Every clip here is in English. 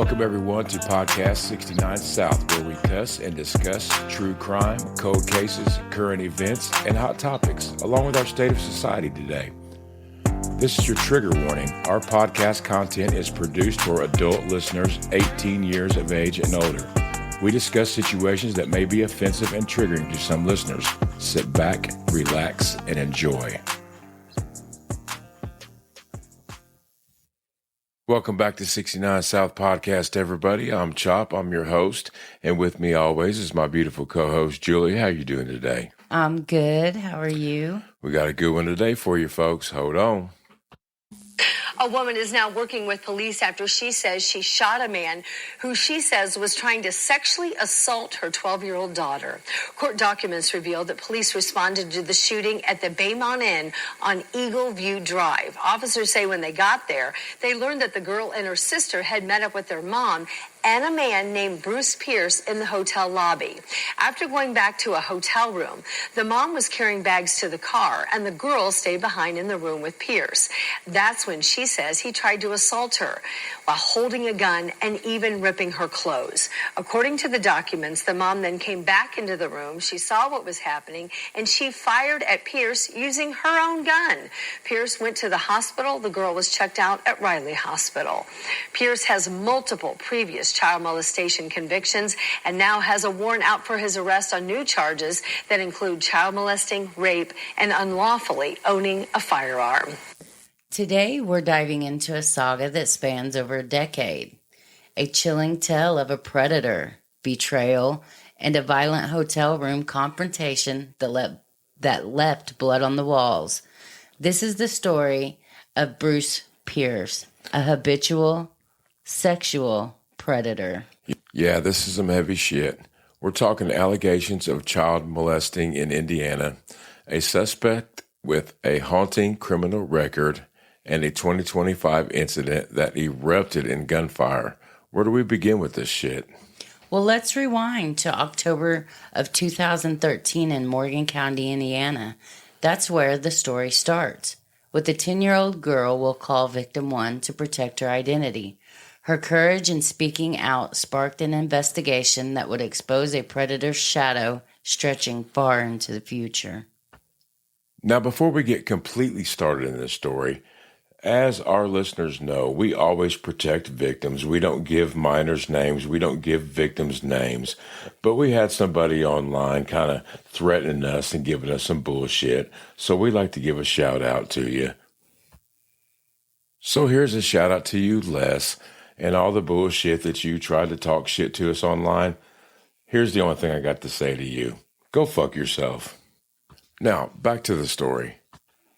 Welcome everyone to Podcast 69 South, where we cuss and discuss true crime, cold cases, current events, and hot topics, along with our state of society today. This is your trigger warning. Our podcast content is produced for adult listeners 18 years of age and older. We discuss situations that may be offensive and triggering to some listeners. Sit back, relax, and enjoy. Welcome back to 69 South Podcast, everybody. I'm Chop. I'm your host. And with me always is my beautiful co-host, Julie. How you doing today? I'm good. How are you? We got a good one today for you folks. Hold on. A woman is now working with police after she says she shot a man who she says was trying to sexually assault her 12-year-old daughter. Court documents revealed that police responded to the shooting at the Baymont Inn on Eagle View Drive. Officers say when they got there, they learned that the girl and her sister had met up with their mom and a man named Bruce Pierce in the hotel lobby. After going back to a hotel room, the mom was carrying bags to the car and the girl stayed behind in the room with Pierce. That's when she says he tried to assault her while holding a gun and even ripping her clothes. According to the documents, the mom then came back into the room. She saw what was happening and she fired at Pierce using her own gun. Pierce went to the hospital. The girl was checked out at Riley Hospital. Pierce has multiple previous child molestation convictions and now has a warrant out for his arrest on new charges that include child molesting, rape, and unlawfully owning a firearm. Today, we're diving into a saga that spans over a decade. A chilling tale of a predator, betrayal, and a violent hotel room confrontation that left blood on the walls. This is the story of Bruce Pierce, a habitual sexual predator. Yeah, this is some heavy shit. We're talking allegations of child molesting in Indiana, a suspect with a haunting criminal record, and a 2025 incident that erupted in gunfire. Where do we begin with this shit? Well, let's rewind to October of 2013 in Morgan County, Indiana. That's where the story starts. With a 10-year-old girl, we'll call victim 1 to protect her identity. Her courage in speaking out sparked an investigation that would expose a predator's shadow stretching far into the future. Now, before we get completely started in this story, as our listeners know, we always protect victims. We don't give minors names. We don't give victims names. But we had somebody online kind of threatening us and giving us some bullshit. So we like to give a shout out to you. So here's a shout out to you, Les, and all the bullshit that you tried to talk shit to us online. Here's the only thing I got to say to you. Go fuck yourself. Now, back to the story.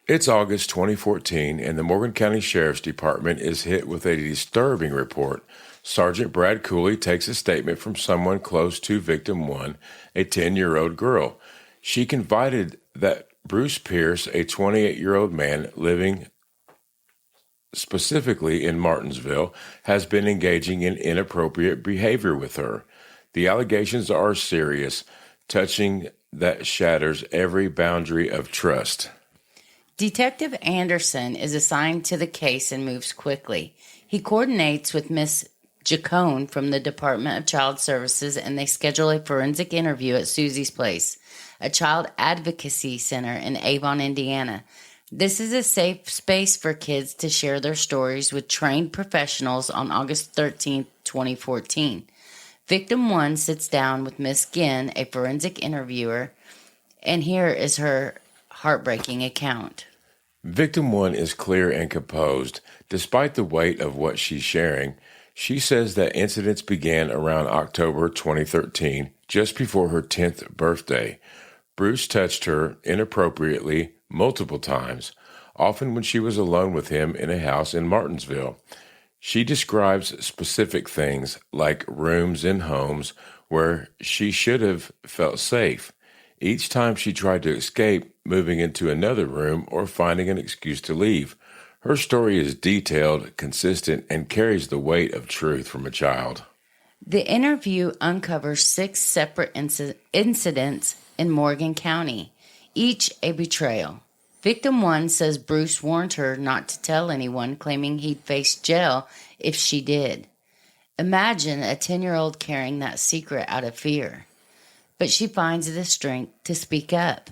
It's August 2014, and the Morgan County Sheriff's Department is hit with a disturbing report. Sergeant Brad Cooley takes a statement from someone close to victim 1, a 10-year-old girl. She confided that Bruce Pierce, a 28-year-old man living specifically in Martinsville, has been engaging in inappropriate behavior with her. The allegations are serious, touching that shatters every boundary of trust. Detective Anderson is assigned to the case and moves quickly. He coordinates with Miss Jacone from the Department of Child Services, and they schedule a forensic interview at Susie's Place, a child advocacy center in Avon, Indiana. This is a safe space for kids to share their stories with trained professionals on August 13, 2014. Victim 1 sits down with Miss Ginn, a forensic interviewer, and here is her heartbreaking account. Victim 1 is clear and composed. Despite the weight of what she's sharing, she says that incidents began around October 2013, just before her 10th birthday. Bruce touched her inappropriately multiple times, often when she was alone with him in a house in Martinsville. She describes specific things like rooms in homes where she should have felt safe. Each time she tried to escape, moving into another room or finding an excuse to leave. Her story is detailed, consistent, and carries the weight of truth from a child. The interview uncovers 6 separate incidents in Morgan County, each a betrayal. Victim 1 says Bruce warned her not to tell anyone, claiming he'd face jail if she did. Imagine a 10-year-old carrying that secret out of fear. But she finds the strength to speak up.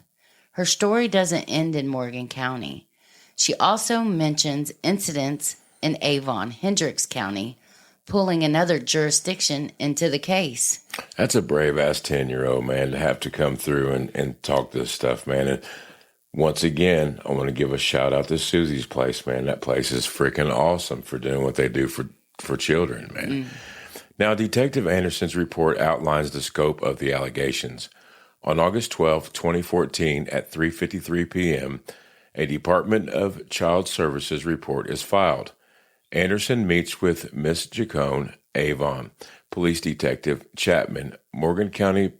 Her story doesn't end in Morgan County. She also mentions incidents in Avon, Hendricks County, pulling another jurisdiction into the case. That's a brave-ass 10-year-old, man, to have to come through and talk this stuff, man. And once again, I want to give a shout-out to Susie's place, man. That place is freaking awesome for doing what they do for children, man. Now, Detective Anderson's report outlines the scope of the allegations. On August 12, 2014, at 3:53 p.m., a Department of Child Services report is filed. Anderson meets with Miss Jacone, Avon, Police Detective Chapman, Morgan County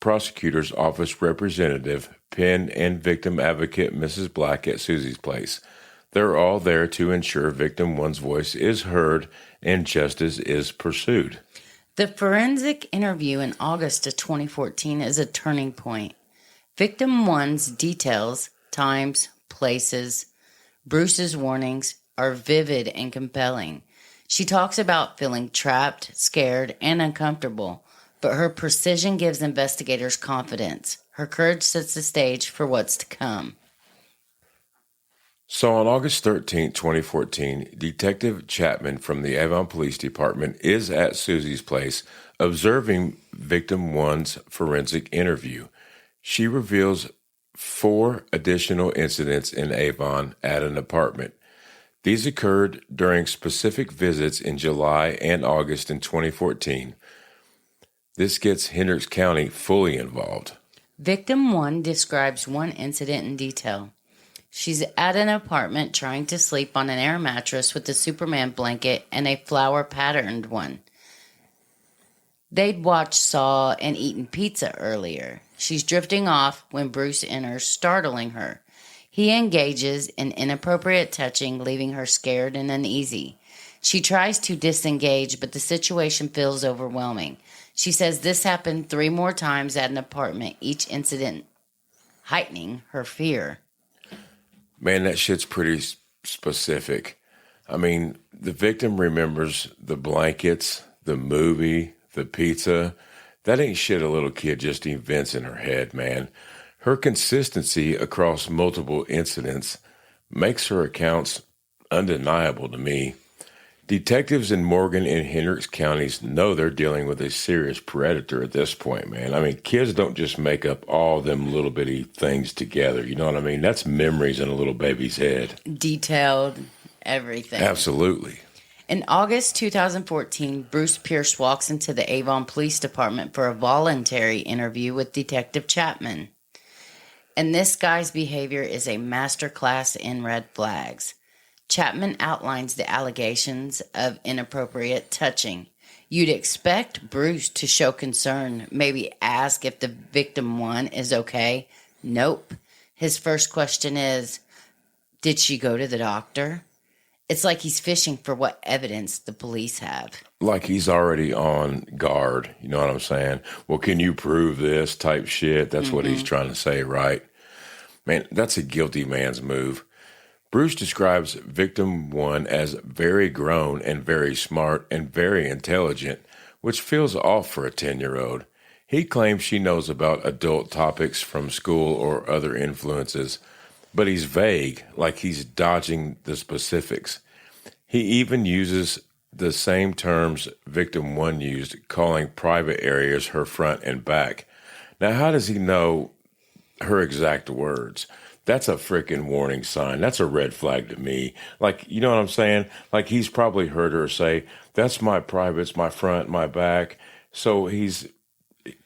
Prosecutor's Office Representative Penn, and victim advocate Mrs. Black at Susie's place. They're all there to ensure victim one's voice is heard and justice is pursued. The forensic interview in August of 2014 is a turning point. Victim one's details, times, places, Bruce's warnings are vivid and compelling. She talks about feeling trapped, scared, and uncomfortable, but her precision gives investigators confidence. Her courage sets the stage for what's to come. So on August 13, 2014, Detective Chapman from the Avon Police Department is at Susie's place observing victim one's forensic interview. She reveals 4 additional incidents in Avon at an apartment. These occurred during specific visits in July and August in 2014. This gets Hendricks County fully involved. Victim one describes one incident in detail. She's at an apartment trying to sleep on an air mattress with a Superman blanket and a flower-patterned one. They'd watched Saw and eaten pizza earlier. She's drifting off when Bruce enters, startling her. He engages in inappropriate touching, leaving her scared and uneasy. She tries to disengage, but the situation feels overwhelming. She says this happened 3 more times at an apartment, each incident heightening her fear. Man, that shit's pretty specific. I mean, the victim remembers the blankets, the movie, the pizza. That ain't shit a little kid just invents in her head, man. Her consistency across multiple incidents makes her accounts undeniable to me. Detectives in Morgan and Hendricks counties know they're dealing with a serious predator at this point, man. I mean, kids don't just make up all them little bitty things together. You know what I mean? That's memories in a little baby's head. Detailed, everything. Absolutely. In August 2014, Bruce Pierce walks into the Avon Police Department for a voluntary interview with Detective Chapman. And this guy's behavior is a masterclass in red flags. Chapman outlines the allegations of inappropriate touching. You'd expect Bruce to show concern, maybe ask if the victim one is okay. Nope. His first question is, did she go to the doctor? It's like he's fishing for what evidence the police have. Like he's already on guard. You know what I'm saying? Well, can you prove this type shit? That's what he's trying to say, right? Man, that's a guilty man's move. Bruce describes victim one as very grown and very smart and very intelligent, which feels off for a 10-year-old. He claims she knows about adult topics from school or other influences, but he's vague, like he's dodging the specifics. He even uses the same terms victim one used, calling private areas her front and back. Now, how does he know her exact words? That's a freaking warning sign. That's a red flag to me. Like, you know what I'm saying? Like, he's probably heard her say, that's my privates, my front, my back. So he's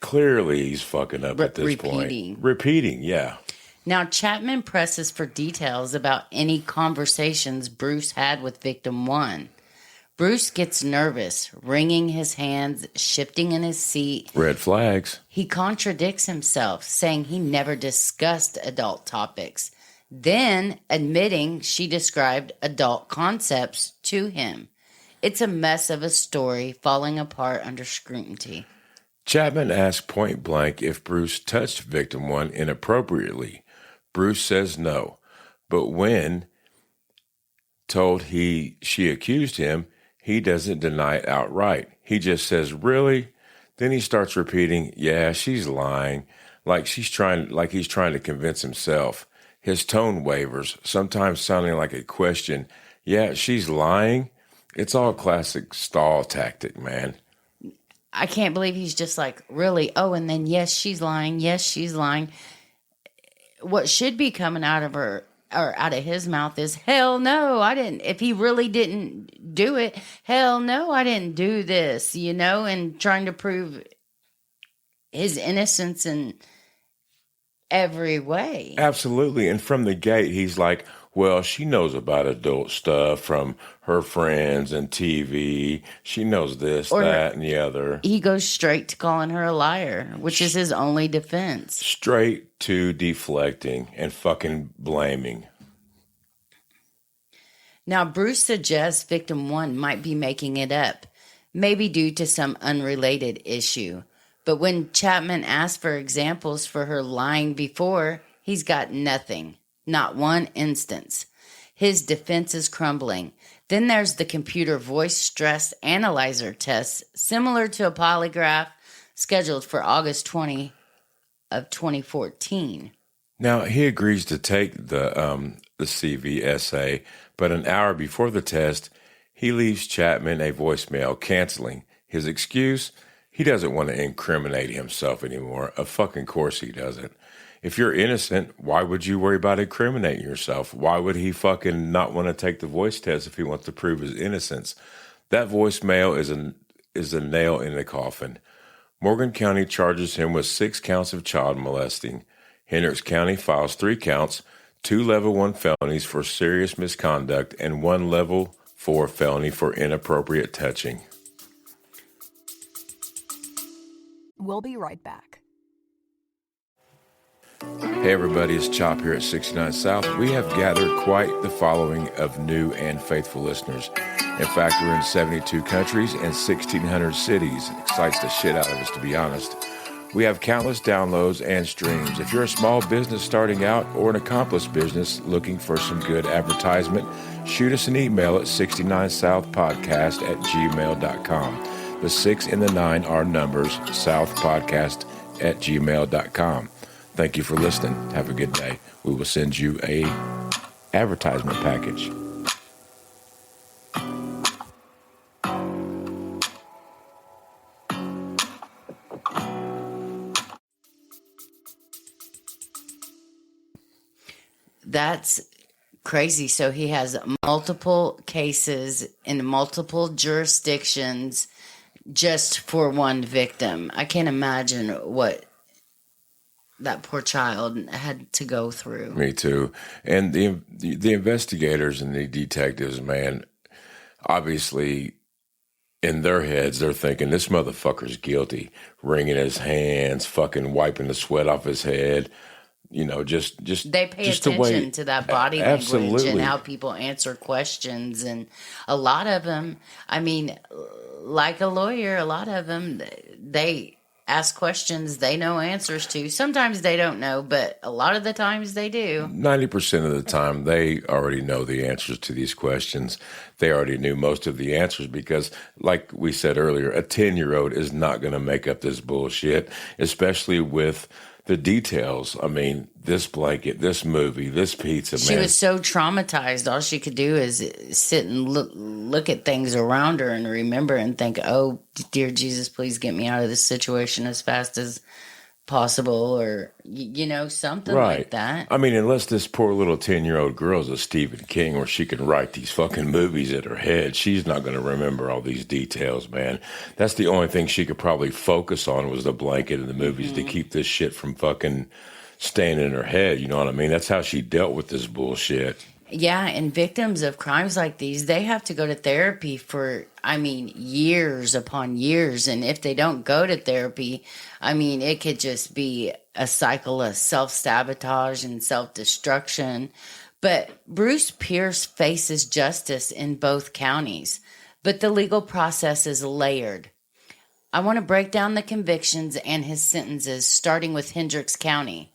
fucking up at this point. Repeating, yeah. Now, Chapman presses for details about any conversations Bruce had with victim one. Bruce gets nervous, wringing his hands, shifting in his seat. Red flags. He contradicts himself, saying he never discussed adult topics, then admitting she described adult concepts to him. It's a mess of a story falling apart under scrutiny. Chapman asked point blank if Bruce touched victim one inappropriately. Bruce says no, but when told she accused him, He doesn't deny it outright. He just says, "Really?" Then he starts repeating, "Yeah, she's lying," like he's trying to convince himself. His tone wavers, sometimes sounding like a question. "Yeah, she's lying." It's all classic stall tactic, man. I can't believe he's just like, really? Oh, and then, yes, she's lying. Yes, she's lying. What should be coming out of her or out of his mouth is, hell no, I didn't. If he really didn't do it, hell no, I didn't do this, and trying to prove his innocence in every way. Absolutely. And from the gate, he's like, "Well, she knows about adult stuff from her friends and TV. She knows this, Or that, and the other." He goes straight to calling her a liar, which is his only defense. Straight to deflecting and fucking blaming. Now, Bruce suggests victim 1 might be making it up, maybe due to some unrelated issue. But when Chapman asks for examples for her lying before, he's got nothing. Not one instance. His defense is crumbling. Then there's the computer voice stress analyzer test, similar to a polygraph scheduled for August 20 of 2014. Now, he agrees to take the CV essay, but an hour before the test, he leaves Chapman a voicemail canceling. His excuse? He doesn't want to incriminate himself anymore. Of fucking course he doesn't. If you're innocent, why would you worry about incriminating yourself? Why would he fucking not want to take the voice test if he wants to prove his innocence? That voicemail is a nail in the coffin. Morgan County charges him with 6 counts of child molesting. Hendricks County files 3 counts, 2 level 1 felonies for serious misconduct and 1 level 4 felony for inappropriate touching. We'll be right back. Hey everybody, it's Chop here at 69 South. We have gathered quite the following of new and faithful listeners. In fact, we're in 72 countries and 1,600 cities. It excites the shit out of us, to be honest. We have countless downloads and streams. If you're a small business starting out or an accomplished business looking for some good advertisement, shoot us an email at 69southpodcast@gmail.com. The 6 and the 9 are numbers, southpodcast@gmail.com. Thank you for listening. Have a good day. We will send you a advertisement package. That's crazy. So he has multiple cases in multiple jurisdictions just for one victim. I can't imagine what that poor child had to go through. Me too. And the investigators and the detectives, man, obviously in their heads, they're thinking this motherfucker's guilty, wringing his hands, fucking wiping the sweat off his head. Just they pay just attention to that body language Absolutely. and how people answer questions. And a lot of them, I mean, like a lawyer, a lot of them, they ask questions they know answers to. Sometimes they don't know, but a lot of the times they do. 90% of the time, they already know the answers to these questions. They already knew most of the answers because, like we said earlier, a 10-year-old is not going to make up this bullshit, especially with the details. I mean, this blanket, this movie, this pizza, man. She was so traumatized. All she could do is sit and look at things around her and remember and think, oh, dear Jesus, please get me out of this situation as fast as possible, or, something like that. I mean, unless this poor little 10-year-old girl is a Stephen King where she can write these fucking movies in her head, she's not going to remember all these details, man. That's the only thing she could probably focus on was the blanket and the movies to keep this shit from fucking staying in her head. You know what I mean? That's how she dealt with this bullshit. Yeah, and victims of crimes like these, they have to go to therapy for, years upon years. And if they don't go to therapy, it could just be a cycle of self-sabotage and self-destruction. But Bruce Pierce faces justice in both counties, but the legal process is layered. I want to break down the convictions and his sentences, starting with Hendricks County.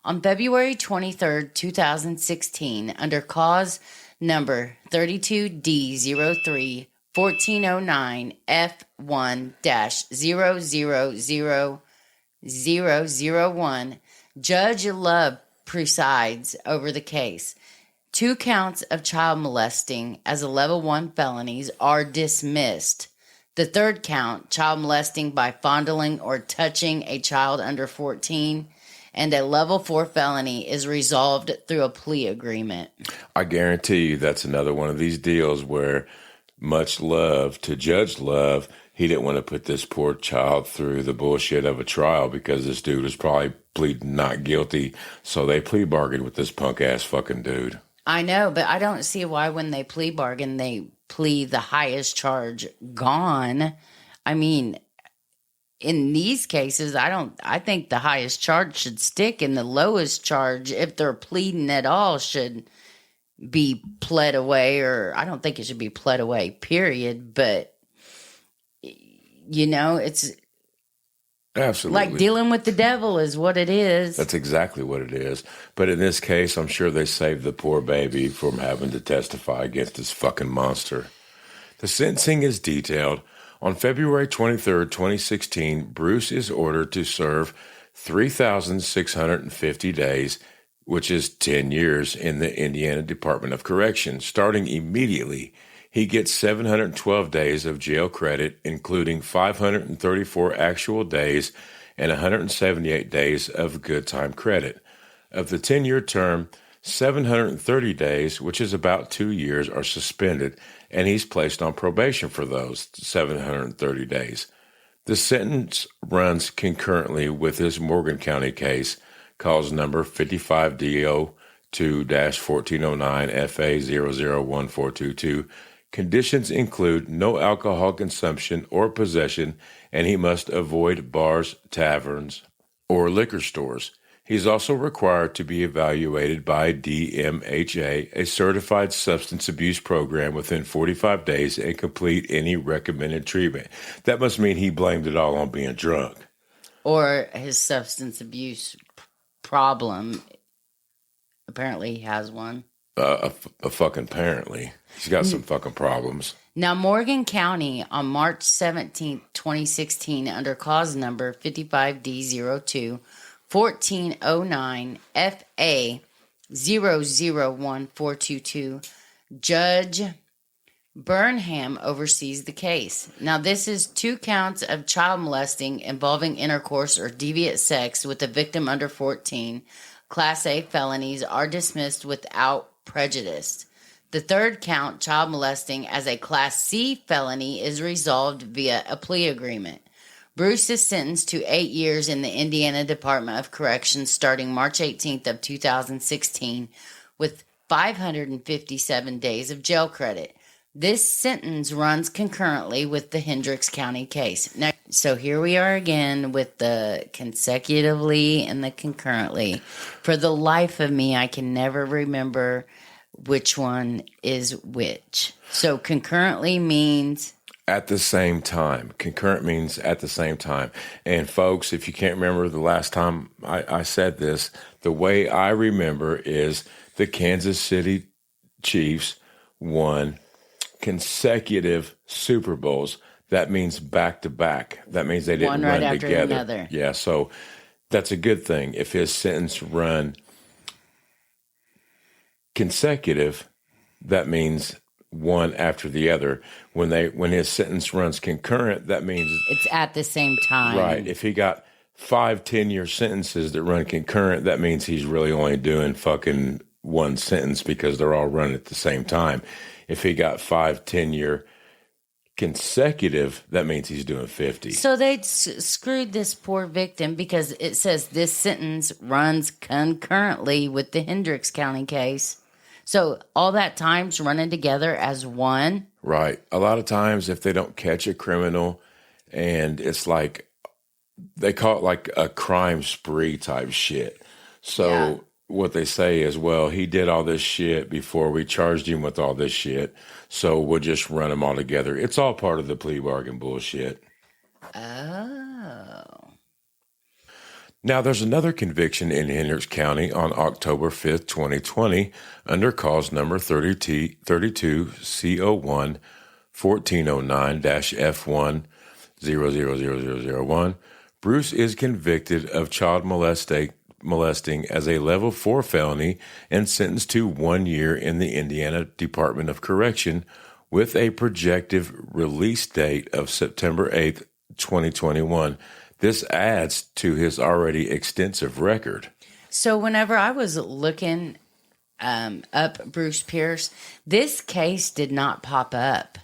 On February 23, 2016, under cause number 32D03, 1409 F1-000001. Judge Love presides over the case. 2 counts of child molesting as a level 1 felonies are dismissed. The 3rd count, child molesting by fondling or touching a child under 14, and a level 4 felony is resolved through a plea agreement. I guarantee you that's another one of these deals where, much love to Judge Love, he didn't want to put this poor child through the bullshit of a trial because this dude was probably pleading not guilty. So they plea bargained with this punk ass fucking dude. I know, but I don't see why when they plea bargain, they plea the highest charge gone. I mean, in these cases, I think the highest charge should stick, and the lowest charge, if they're pleading at all, should be pled away, or I don't think it should be pled away, period. But, you know, it's absolutely like dealing with the devil is what it is. That's exactly what it is. But in this case, I'm sure they saved the poor baby from having to testify against this fucking monster. The sentencing is detailed. On February 23rd, 2016, Bruce is ordered to serve 3,650 days, which is 10 years, in the Indiana Department of Corrections. Starting immediately, he gets 712 days of jail credit, including 534 actual days and 178 days of good time credit. Of the 10-year term, 730 days, which is about 2 years, are suspended, and he's placed on probation for those 730 days. The sentence runs concurrently with his Morgan County case, cause number 55DO2-1409FA001422. Conditions include no alcohol consumption or possession, and he must avoid bars, taverns, or liquor stores. He's also required to be evaluated by DMHA, a certified substance abuse program, within 45 days and complete any recommended treatment. That must mean he blamed it all on being drunk. Or his substance abuse problem. Apparently he has one. A fucking apparently. He's got some fucking problems. Now, Morgan County on March 17th, 2016, under cause number 55D02-1409 FA001422, Judge Burnham oversees the case. Now, this is 2 counts of child molesting involving intercourse or deviant sex with a victim under 14. Class A felonies are dismissed without prejudice. The 3rd count, child molesting as a Class C felony, is resolved via a plea agreement. Bruce is sentenced to 8 years in the Indiana Department of Corrections starting March 18th of 2016 with 557 days of jail credit. This sentence runs concurrently with the Hendricks County case. Now, so here we are again with the consecutively and the concurrently. For the life of me, I can never remember which one is which. So concurrently means... at the same time. Concurrent means at the same time. And folks, if you can't remember the last time I said this, the way I remember is the Kansas City Chiefs won consecutive Super Bowls. That means back to back. That means they didn't one right run after together. Another. Yeah, so that's a good thing. If his sentence run consecutive, that means one after the other. When his sentence runs concurrent, that means it's at the same time. Right. If he got 5 10-year sentences that run concurrent, that means he's really only doing fucking one sentence because they're all run at the same time. If he got 5 10-year consecutive, that means he's doing 50. So they screwed this poor victim because it says this sentence runs concurrently with the Hendricks County case. So all that time's running together as one. Right. A lot of times if they don't catch a criminal and it's like, they call it like a crime spree type shit. So what they say is, well, he did all this shit before we charged him with all this shit. So we'll just run them all together. It's all part of the plea bargain bullshit. Oh. Now, there's another conviction in Hendricks County on October 5th, 2020, under cause number 32 CO1 1409-F1-000001, Bruce is convicted of child molesting as a level 4 felony and sentenced to 1 year in the Indiana Department of Correction with a projected release date of September 8th, 2021. This adds to his already extensive record. So whenever I was looking up Bruce Pierce, this case did not pop up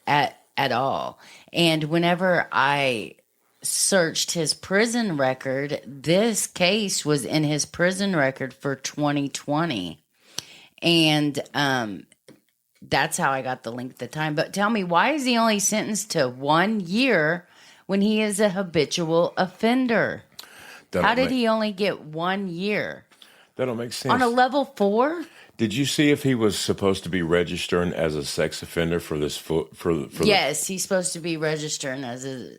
at all. And whenever I searched his prison record, this case was in his prison record for 2020. And that's how I got the link at the time. But tell me, why is he only sentenced to 1 year when he is a habitual offender? How did he only get 1 year? That don't make sense. On a level 4? Did you see if he was supposed to be registering as a sex offender for this Yes, he's supposed to be registering as a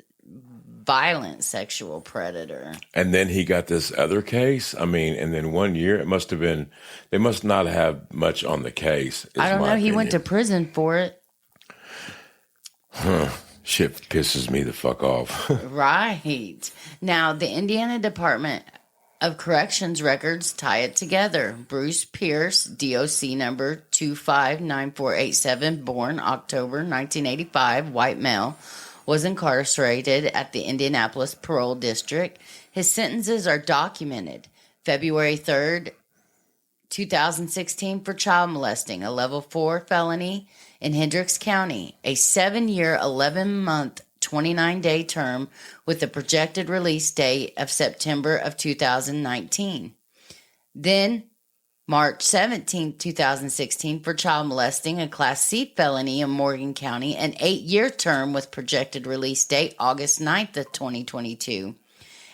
violent sexual predator. And then he got this other case. I mean, and then 1 year, it must have been, they must not have much on the case. I don't know. He went to prison for it. Shit pisses me the fuck off. Right. Now, the Indiana Department of Corrections records tie it together. Bruce Pierce, DOC number 259487, born October 1985, white male, was incarcerated at the Indianapolis Parole District. His sentences are documented. February 3rd, 2016 for child molesting, a level 4 felony in Hendricks County, a 7-year, 11-month, 29-day term with a projected release date of September of 2019. Then, March 17, 2016 for child molesting, a Class C felony in Morgan County, an 8-year term with projected release date August 9th of 2022.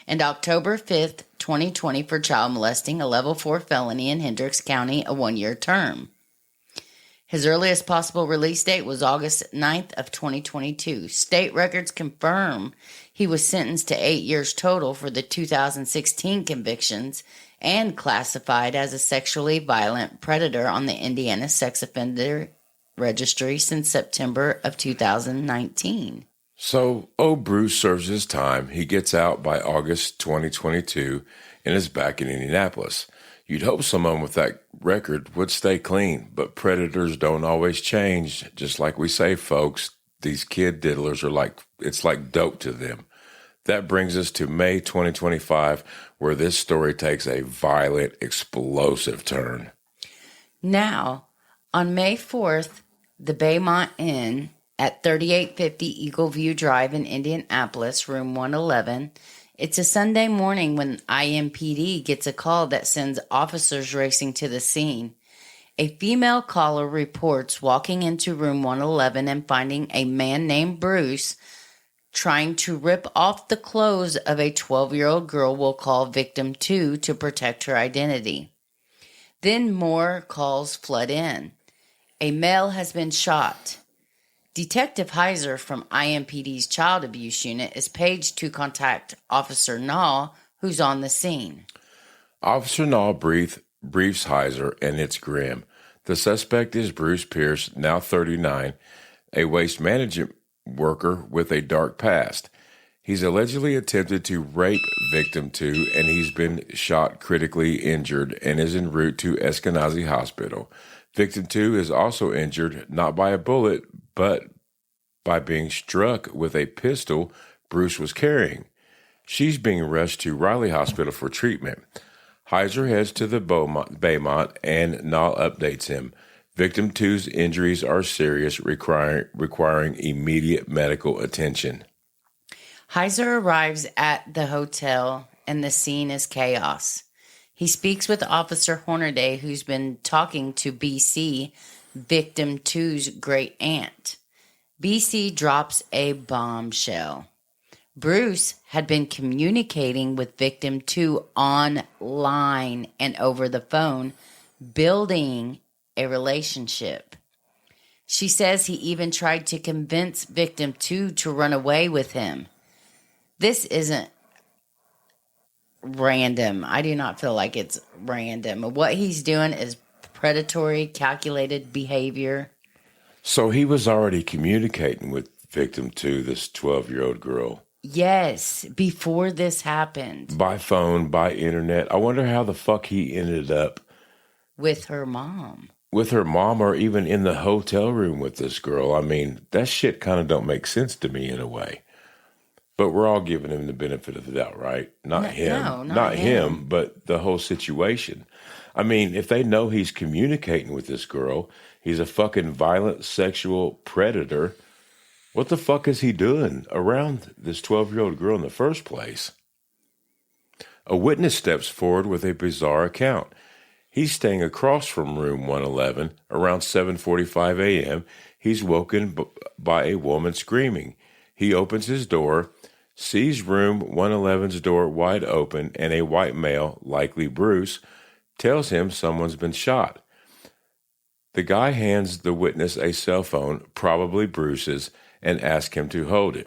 And October 5th, 2020 for child molesting, a level 4 felony in Hendricks County, a 1-year term. His earliest possible release date was August 9th of 2022. State records confirm he was sentenced to 8 years total for the 2016 convictions and classified as a sexually violent predator on the Indiana Sex Offender Registry since September of 2019. So, Bruce serves his time. He gets out by August 2022 and is back in Indianapolis. You'd hope someone with that record would stay clean, but predators don't always change. Just like we say, folks, these kid diddlers are it's like dope to them. That brings us to May 2025, where this story takes a violent, explosive turn. Now, on May 4th, the Baymont Inn at 3850 Eagle View Drive in Indianapolis, room 111, it's a Sunday morning when IMPD gets a call that sends officers racing to the scene. A female caller reports walking into room 111 and finding a man named Bruce trying to rip off the clothes of a 12-year-old girl we'll call victim 2 to protect her identity. Then more calls flood in. A male has been shot. Detective Heiser from IMPD's Child Abuse Unit is paged to contact Officer Nall, who's on the scene. Officer Nall briefs Heiser, and it's grim. The suspect is Bruce Pierce, now 39, a waste management worker with a dark past. He's allegedly attempted to rape victim 2, and he's been shot critically injured and is en route to Eskenazi Hospital. Victim 2 is also injured, not by a bullet, but by being struck with a pistol Bruce was carrying. She's being rushed to Riley Hospital for treatment. Heiser heads to the Baymont and Nall updates him. Victim 2's injuries are serious, requiring immediate medical attention. Heiser arrives at the hotel and the scene is chaos. He speaks with Officer Hornaday, who's been talking to BC, victim 2's great aunt. BC drops a bombshell. Bruce had been communicating with victim 2 online and over the phone, building a relationship. She says he even tried to convince victim 2 to run away with him. This isn't random. I do not feel like it's random. What he's doing is predatory, calculated behavior. So he was already communicating with victim 2, this 12-year-old girl. Yes, before this happened. By phone, by internet. I wonder how the fuck he ended up With her mom. with her mom or even in the hotel room with this girl. I mean, that shit kind of don't make sense to me in a way. But we're all giving him the benefit of the doubt, right? Not him. No, not him, but the whole situation. I mean, if they know he's communicating with this girl, he's a fucking violent sexual predator. What the fuck is he doing around this 12-year-old girl in the first place? A witness steps forward with a bizarre account. He's staying across from room 111 around 7:45 a.m. He's woken by a woman screaming. He opens his door, sees room 111's door wide open, and a white male, likely Bruce, tells him someone's been shot. The guy hands the witness a cell phone, probably Bruce's, and asks him to hold it.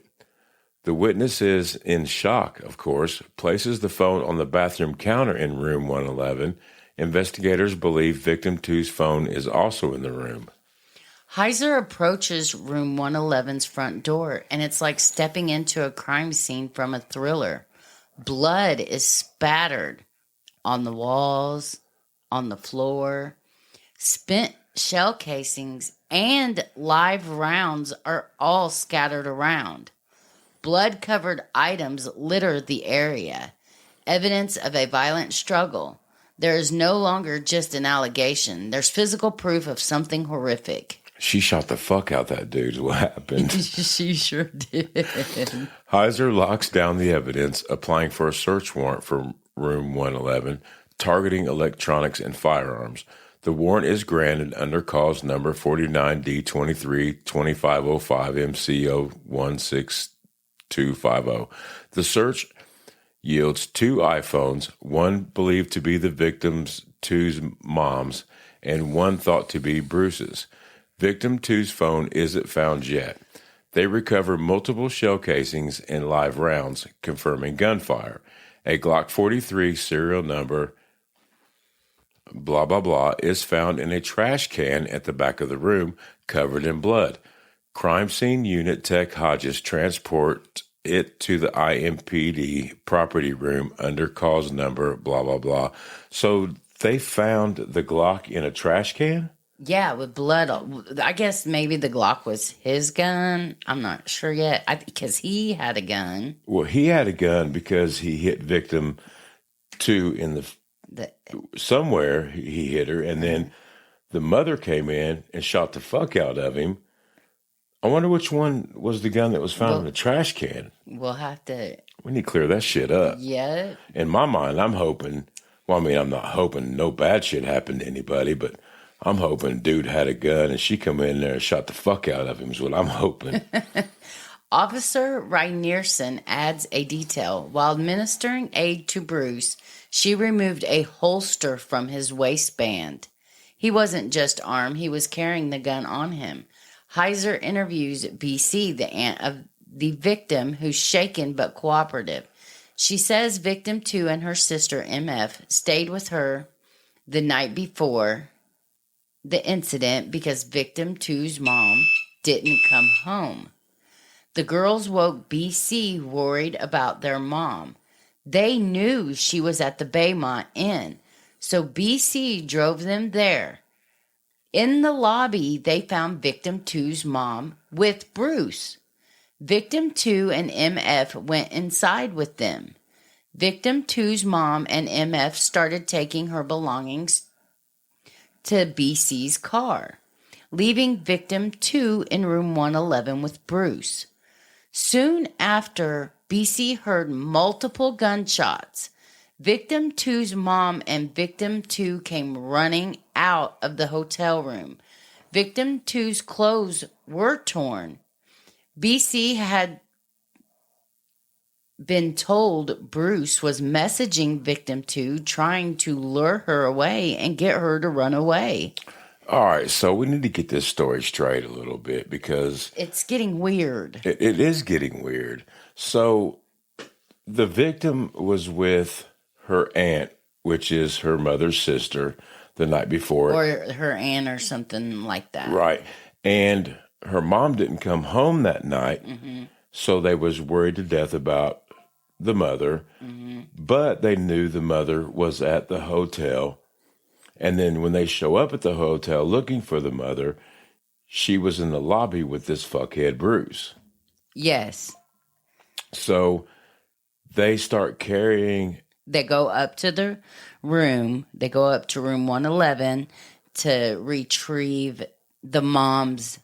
The witness is in shock, of course, places the phone on the bathroom counter in room 111. Investigators believe victim 2's phone is also in the room. Heiser approaches room 111's front door, and it's like stepping into a crime scene from a thriller. Blood is spattered on the walls, on the floor. Spent shell casings and live rounds are all scattered around. Blood-covered items litter the area, evidence of a violent struggle. There is no longer just an allegation. There's physical proof of something horrific. She shot the fuck out that dude is what happened. She sure did. Heiser locks down the evidence, applying for a search warrant for room 111, targeting electronics and firearms. The warrant is granted under cause number 49D232505MCO16250. The search yields 2 iPhones, one believed to be the victim's 2's mom's, and one thought to be Bruce's. Victim 2's phone isn't found yet. They recover multiple shell casings and live rounds, confirming gunfire. A Glock 43 serial number blah, blah, blah, is found in a trash can at the back of the room, covered in blood. Crime scene unit Tech Hodges transport it to the IMPD property room under cause number blah, blah, blah. So they found the Glock in a trash can? Yeah, with blood. I guess maybe the Glock was his gun. I'm not sure yet. Because he had a gun. Well, he had a gun because he hit victim 2 in the somewhere he hit her, and then the mother came in and shot the fuck out of him. I wonder which one was the gun that was found in the trash can. We'll have to... We need to clear that shit up. Yeah. In my mind, I'm hoping... Well, I mean, I'm not hoping no bad shit happened to anybody, but I'm hoping dude had a gun and she come in there and shot the fuck out of him is what I'm hoping. Officer Reinierson adds a detail. While administering aid to Bruce, she removed a holster from his waistband. He wasn't just armed, he was carrying the gun on him. Heiser interviews BC, the aunt of the victim, who's shaken but cooperative. She says victim 2 and her sister, MF, stayed with her the night before the incident because victim 2's mom didn't come home. The girls woke BC worried about their mom. They knew she was at the Baymont Inn, so BC drove them there. In the lobby, they found victim 2's mom with Bruce. Victim 2 and MF went inside with them. Victim 2's mom and MF started taking her belongings to BC's car, leaving victim 2 in room 111 with Bruce. Soon after, BC heard multiple gunshots. Victim 2's mom and victim 2 came running out of the hotel room. Victim 2's clothes were torn. BC had been told Bruce was messaging victim 2, trying to lure her away and get her to run away. All right, so we need to get this story straight a little bit because... It's getting weird. It is getting weird. So the victim was with her aunt, which is her mother's sister, the night before. Or her aunt or something like that. Right. And her mom didn't come home that night, so they was worried to death about the mother. But they knew the mother was at the hotel. And then when they show up at the hotel looking for the mother, she was in the lobby with this fuckhead Bruce. Yes. So they start carrying. They go up to the room. They go up to room 111 to retrieve the mom's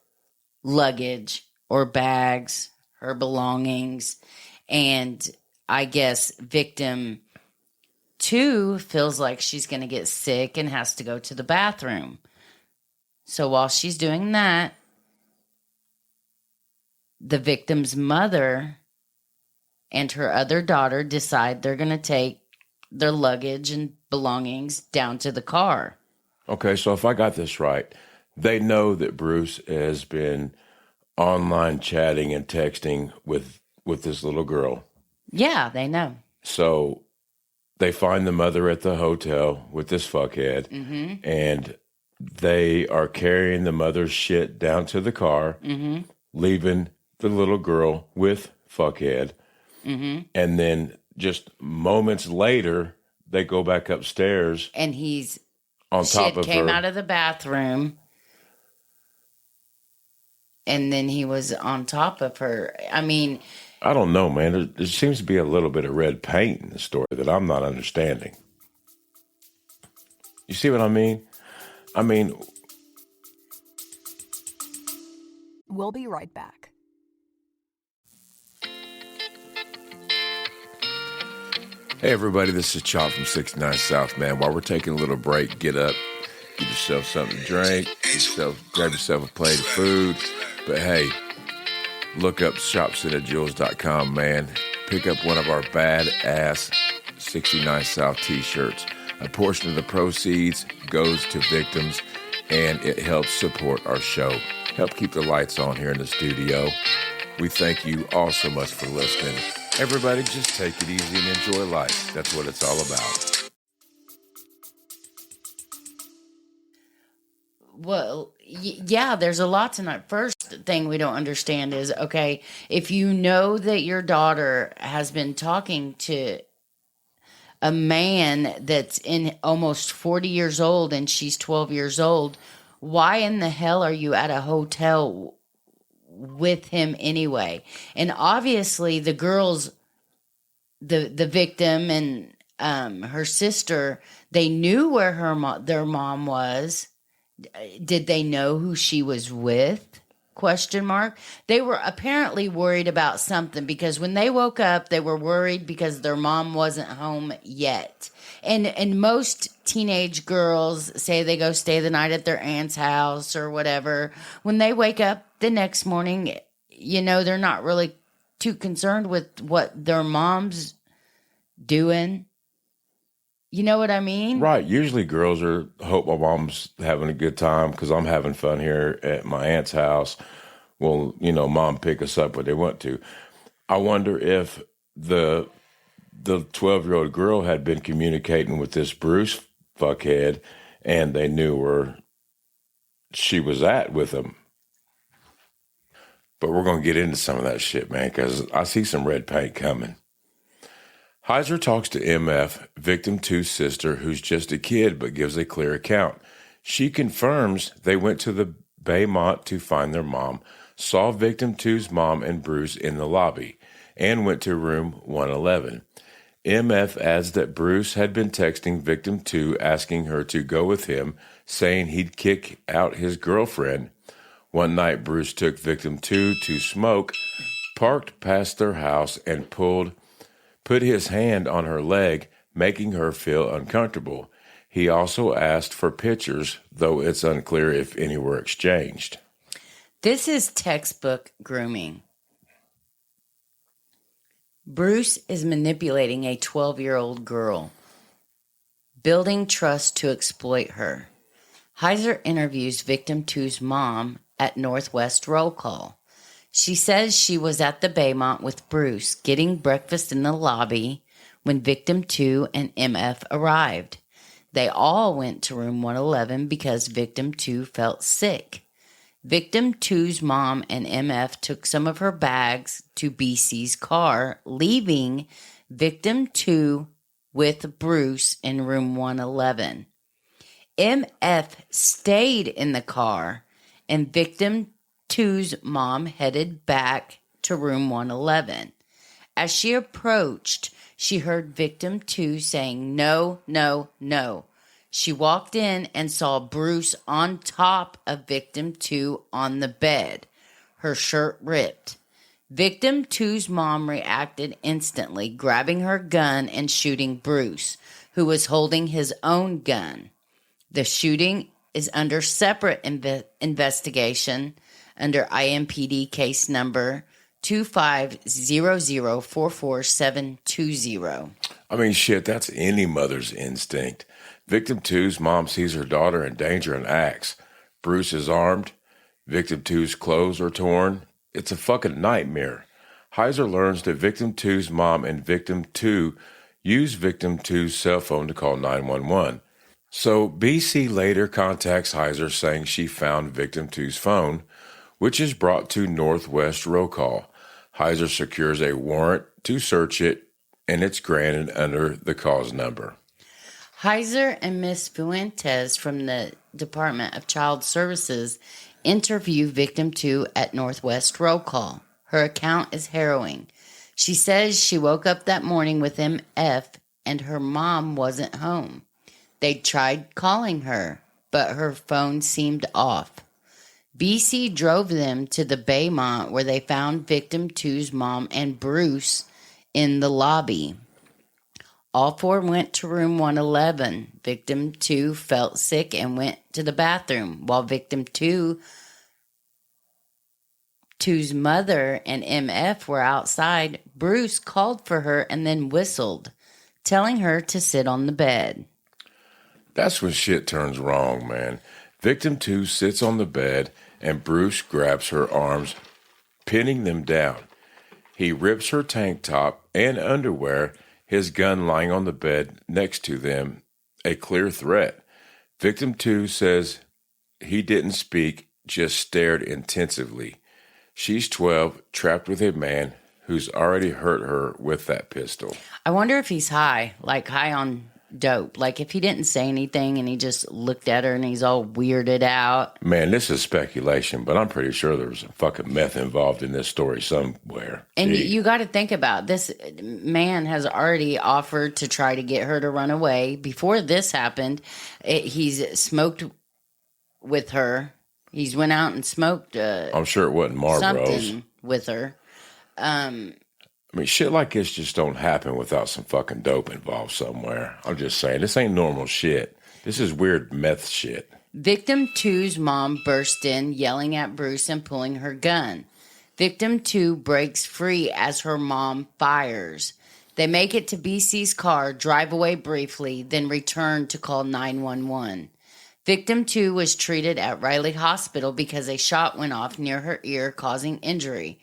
luggage or bags, her belongings. And I guess victim 2 feels like she's going to get sick and has to go to the bathroom. So while she's doing that, the victim's mother and her other daughter decide they're going to take their luggage and belongings down to the car. Okay, so if I got this right, they know that Bruce has been online chatting and texting with this little girl. Yeah, they know. So they find the mother at the hotel with this fuckhead, and they are carrying the mother's shit down to the car, leaving the little girl with fuckhead. And then just moments later, they go back upstairs. And he's on top of came her. out of the bathroom. And then he was on top of her. I mean, I don't know, man. There seems to be a little bit of red paint in the story that I'm not understanding. You see what I mean? We'll be right back. Hey, everybody, this is Chop from 69 South, man. While we're taking a little break, get up, get yourself something to drink, grab yourself a plate of food. But hey, look up shopcitadjules.com, man. Pick up one of our badass 69 South t-shirts. A portion of the proceeds goes to victims, and it helps support our show. Help keep the lights on here in the studio. We thank you all so much for listening. Everybody, just take it easy and enjoy life. That's what it's all about. well, yeah, there's a lot tonight. First thing we don't understand is, okay, if you know that your daughter has been talking to a man that's in almost 40 years old and she's 12 years old, why in the hell are you at a hotel with him anyway? And obviously the girls, the victim and her sister, they knew where their mom was. Did they know who she was with? Question mark. They were apparently worried about something because when they woke up, they were worried because their mom wasn't home yet. And most teenage girls say they go stay the night at their aunt's house or whatever. When they wake up the next morning, you know, they're not really too concerned with what their mom's doing. You know what I mean? Right. Usually girls hope my mom's having a good time because I'm having fun here at my aunt's house. Well, you know, mom pick us up when they want to. I wonder if the 12-year-old girl had been communicating with this Bruce fuckhead and they knew where she was at with him. But we're going to get into some of that shit, man, because I see some red paint coming. Heiser talks to MF, victim 2's sister, who's just a kid but gives a clear account. She confirms they went to the Baymont to find their mom, saw victim 2's mom and Bruce in the lobby, and went to room 111. MF adds that Bruce had been texting victim 2 asking her to go with him, saying he'd kick out his girlfriend. One night, Bruce took victim 2 to smoke, parked past their house, and put his hand on her leg, making her feel uncomfortable. He also asked for pictures, though it's unclear if any were exchanged. This is textbook grooming. Bruce is manipulating a 12-year-old girl, building trust to exploit her. Heiser interviews victim 2's mom at Northwest Roll Call. She says she was at the Baymont with Bruce, getting breakfast in the lobby when victim 2 and MF arrived. They all went to room 111 because victim 2 felt sick. Victim two's mom and MF took some of her bags to BC's car, leaving victim two with Bruce in room 111. MF stayed in the car, and victim two's mom headed back to room 111. As she approached, she heard victim two saying, "No, no, no." She walked in and saw Bruce on top of victim two on the bed, her shirt ripped. Victim two's mom reacted instantly, grabbing her gun and shooting Bruce, who was holding his own gun. The shooting is under separate investigation under IMPD case number 250044720. I mean, shit, that's any mother's instinct. Victim two's mom sees her daughter in danger and acts. Bruce is armed. Victim two's clothes are torn. It's a fucking nightmare. Heiser learns that victim two's mom and victim two use victim two's cell phone to call 911. So BC later contacts Heiser saying she found victim two's phone, which is brought to Northwest Roll Call. Heiser secures a warrant to search it, and it's granted under the cause number. Heiser and Miss Fuentes from the Department of Child Services interview victim two at Northwest Roll Call. Her account is harrowing. She says she woke up that morning with MF and her mom wasn't home. They tried calling her, but her phone seemed off. BC drove them to the Baymont where they found victim two's mom and Bruce in the lobby. All four went to room 111. Victim two felt sick and went to the bathroom. While victim two's mother and MF were outside, Bruce called for her and then whistled, telling her to sit on the bed. That's when shit turns wrong, man. Victim two sits on the bed and Bruce grabs her arms, pinning them down. He rips her tank top and underwear, his gun lying on the bed next to them, a clear threat. Victim two says he didn't speak, just stared intensively. She's 12, trapped with a man who's already hurt her with that pistol. I wonder if he's high, like high on dope. Like if he didn't say anything and he just looked at her and he's all weirded out. Man, this is speculation, but I'm pretty sure there was some fucking meth involved in this story somewhere. And Gee. you got to think about this. Man has already offered to try to get her to run away. Before this happened, he's smoked with her. He's went out and smoked I'm sure it wasn't Marlboros. something with her. I mean, shit like this just don't happen without some fucking dope involved somewhere. I'm just saying, this ain't normal shit. This is weird meth shit. Victim two's mom burst in, yelling at Bruce and pulling her gun. Victim two breaks free as her mom fires. They make it to BC's car, drive away briefly, then return to call 911. Victim two was treated at Riley Hospital because a shot went off near her ear, causing injury.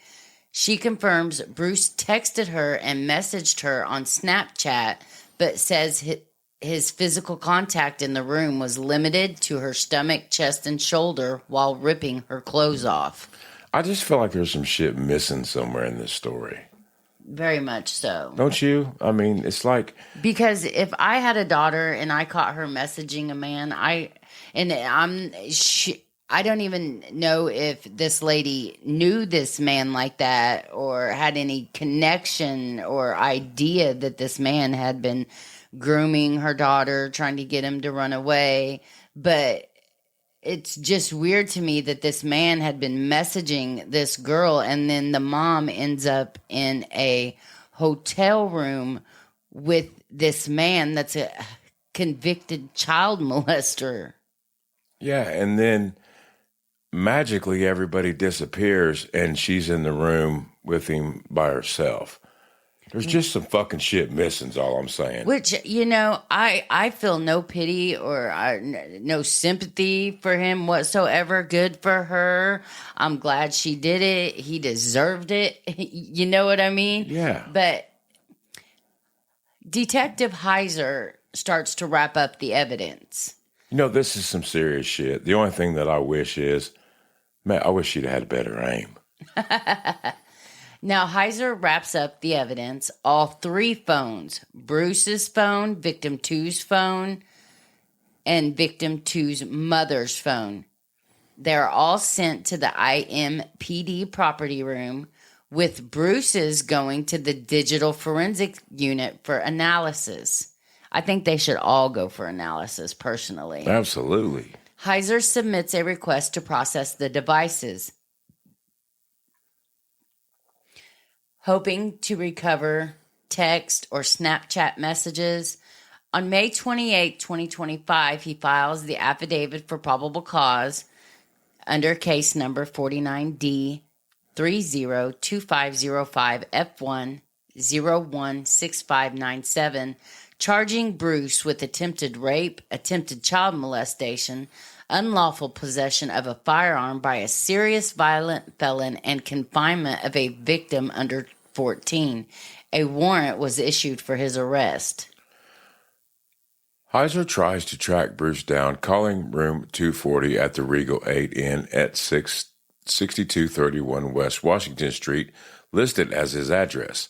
She confirms Bruce texted her and messaged her on Snapchat, but says his physical contact in the room was limited to her stomach, chest, and shoulder while ripping her clothes off. I just feel like there's some shit missing somewhere in this story. Very much so. Don't you? I mean, it's like... Because if I had a daughter and I caught her messaging a man, I don't even know if this lady knew this man like that or had any connection or idea that this man had been grooming her daughter, trying to get him to run away. But it's just weird to me that this man had been messaging this girl and then the mom ends up in a hotel room with this man that's a convicted child molester. Yeah, and then... magically, everybody disappears, and she's in the room with him by herself. There's just some fucking shit missing, is all I'm saying. Which, I feel no pity or no sympathy for him whatsoever. Good for her. I'm glad she did it. He deserved it. You know what I mean? Yeah. But Detective Heiser starts to wrap up the evidence. This is some serious shit. The only thing that I wish is Man, I wish she'd had better aim. Now, Heiser wraps up the evidence. All three phones, Bruce's phone, victim two's phone, and victim two's mother's phone, they're all sent to the IMPD property room, with Bruce's going to the digital forensic unit for analysis. I think they should all go for analysis, personally. Absolutely. Heiser submits a request to process the devices, hoping to recover text or Snapchat messages. On May 28, 2025, he files the affidavit for probable cause under case number 49D 3025F1016597, charging Bruce with attempted rape, attempted child molestation, unlawful possession of a firearm by a serious violent felon, and confinement of a victim under 14. A warrant was issued for his arrest. Heiser tries to track Bruce down, calling room 240 at the Regal 8 Inn at 6231 West Washington Street, listed as his address.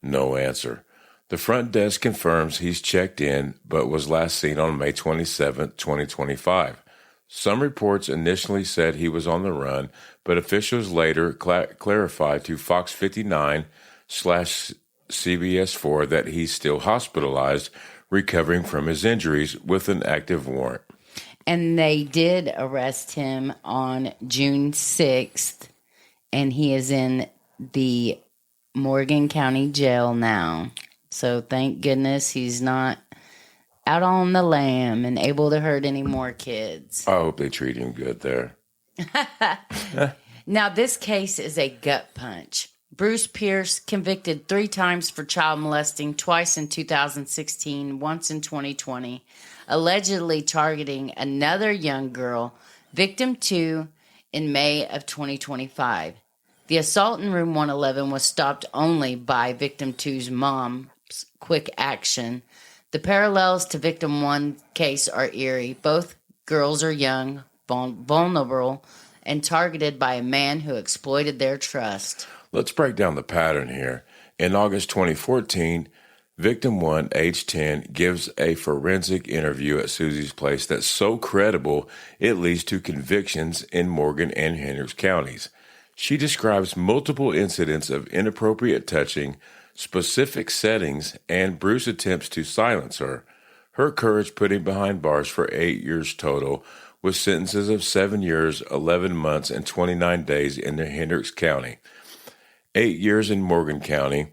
No answer. The front desk confirms he's checked in, but was last seen on May 27, 2025. Some reports initially said he was on the run, but officials later clarified to Fox 59/CBS4 that he's still hospitalized, recovering from his injuries with an active warrant. And they did arrest him on June 6th, and he is in the Morgan County Jail now. So thank goodness he's not out on the lam and able to hurt any more kids. I hope they treat him good there. Now, this case is a gut punch. Bruce Pierce, convicted 3 times for child molesting, twice in 2016, once in 2020, allegedly targeting another young girl, victim 2, in May of 2025. The assault in room 111 was stopped only by victim 2's mom's quick action. The parallels to victim 1 case are eerie. Both girls are young, vulnerable, and targeted by a man who exploited their trust. Let's break down the pattern here. In August 2014, victim 1, age 10, gives a forensic interview at Susie's place that's so credible it leads to convictions in Morgan and Hendricks counties. She describes multiple incidents of inappropriate touching, specific settings, and Bruce attempts to silence her. Her courage put him behind bars for 8 years total, with sentences of 7 years, 11 months, and 29 days in Hendricks County, 8 years in Morgan County,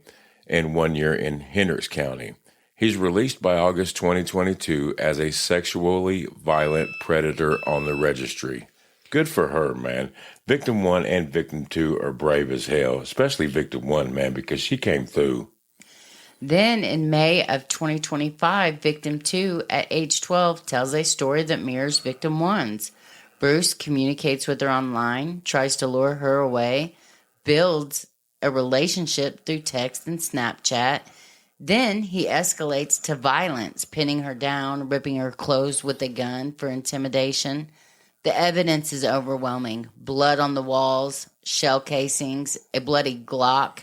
and 1 year in Hendricks County. He's released by August 2022 as a sexually violent predator on the registry. Good for her, man. Victim 1 and victim 2 are brave as hell, especially victim 1, man, because she came through. Then in May of 2025, victim 2 at age 12 tells a story that mirrors victim 1's. Bruce communicates with her online, tries to lure her away, builds a relationship through text and Snapchat. Then he escalates to violence, pinning her down, ripping her clothes with a gun for intimidation. The evidence is overwhelming. Blood on the walls, shell casings, a bloody Glock,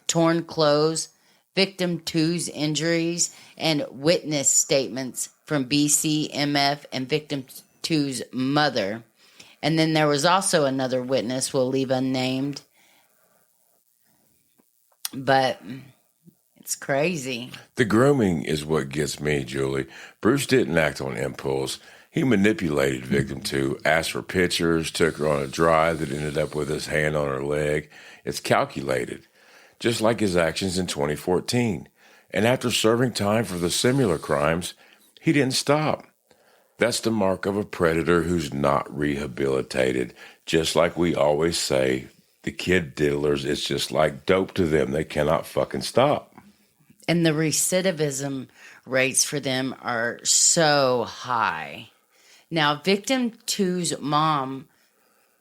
torn clothes, victim 2's injuries, and witness statements from BCMF and victim 2's mother. And then there was also another witness we'll leave unnamed. But it's crazy. The grooming is what gets me, Julie. Bruce didn't act on impulse. He manipulated victim 2, asked for pictures, took her on a drive that ended up with his hand on her leg. It's calculated, just like his actions in 2014. And after serving time for the similar crimes, he didn't stop. That's the mark of a predator who's not rehabilitated. Just like we always say, the kid diddlers, it's just like dope to them. They cannot fucking stop. And the recidivism rates for them are so high. Now, victim 2's mom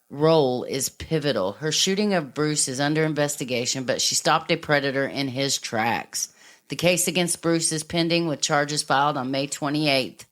role is pivotal. Her shooting of Bruce is under investigation, but she stopped a predator in his tracks. The case against Bruce is pending with charges filed on May 28th.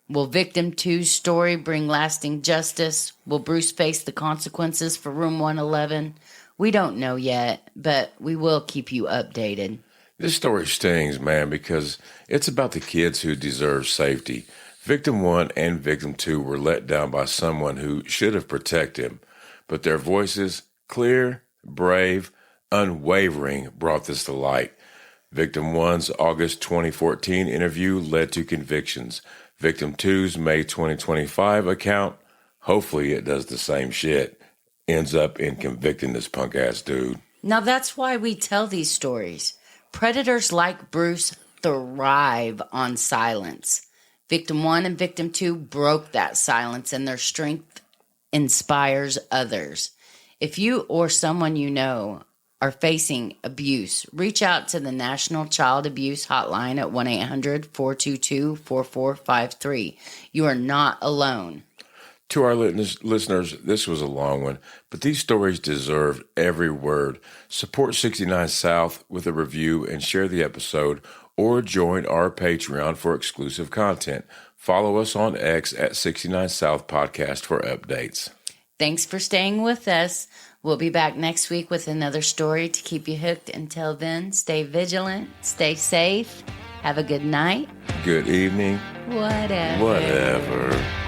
Will Victim Two's story bring lasting justice? Will Bruce face the consequences for Room 111? We don't know yet, but we will keep you updated. This story stings, man, because it's about the kids who deserve safety. Victim 1 and Victim 2 were let down by someone who should have protected them, but their voices, clear, brave, unwavering, brought this to light. Victim 1's August 2014 interview led to convictions. Victim 2's May 2025 account, hopefully it does the same shit, ends up in convicting this punk-ass dude. Now that's why we tell these stories. Predators like Bruce thrive on silence. Victim 1 and Victim 2 broke that silence, and their strength inspires others. If you or someone you know are facing abuse, reach out to the National Child Abuse Hotline at 1-800-422-4453. You are not alone. To our listeners, this was a long one, but these stories deserve every word. Support 69 South with a review and share the episode, or join our Patreon for exclusive content. Follow us on X at 69 South Podcast for updates. Thanks for staying with us. We'll be back next week with another story to keep you hooked. Until then, stay vigilant, stay safe, have a good night. Good evening. Whatever. Whatever.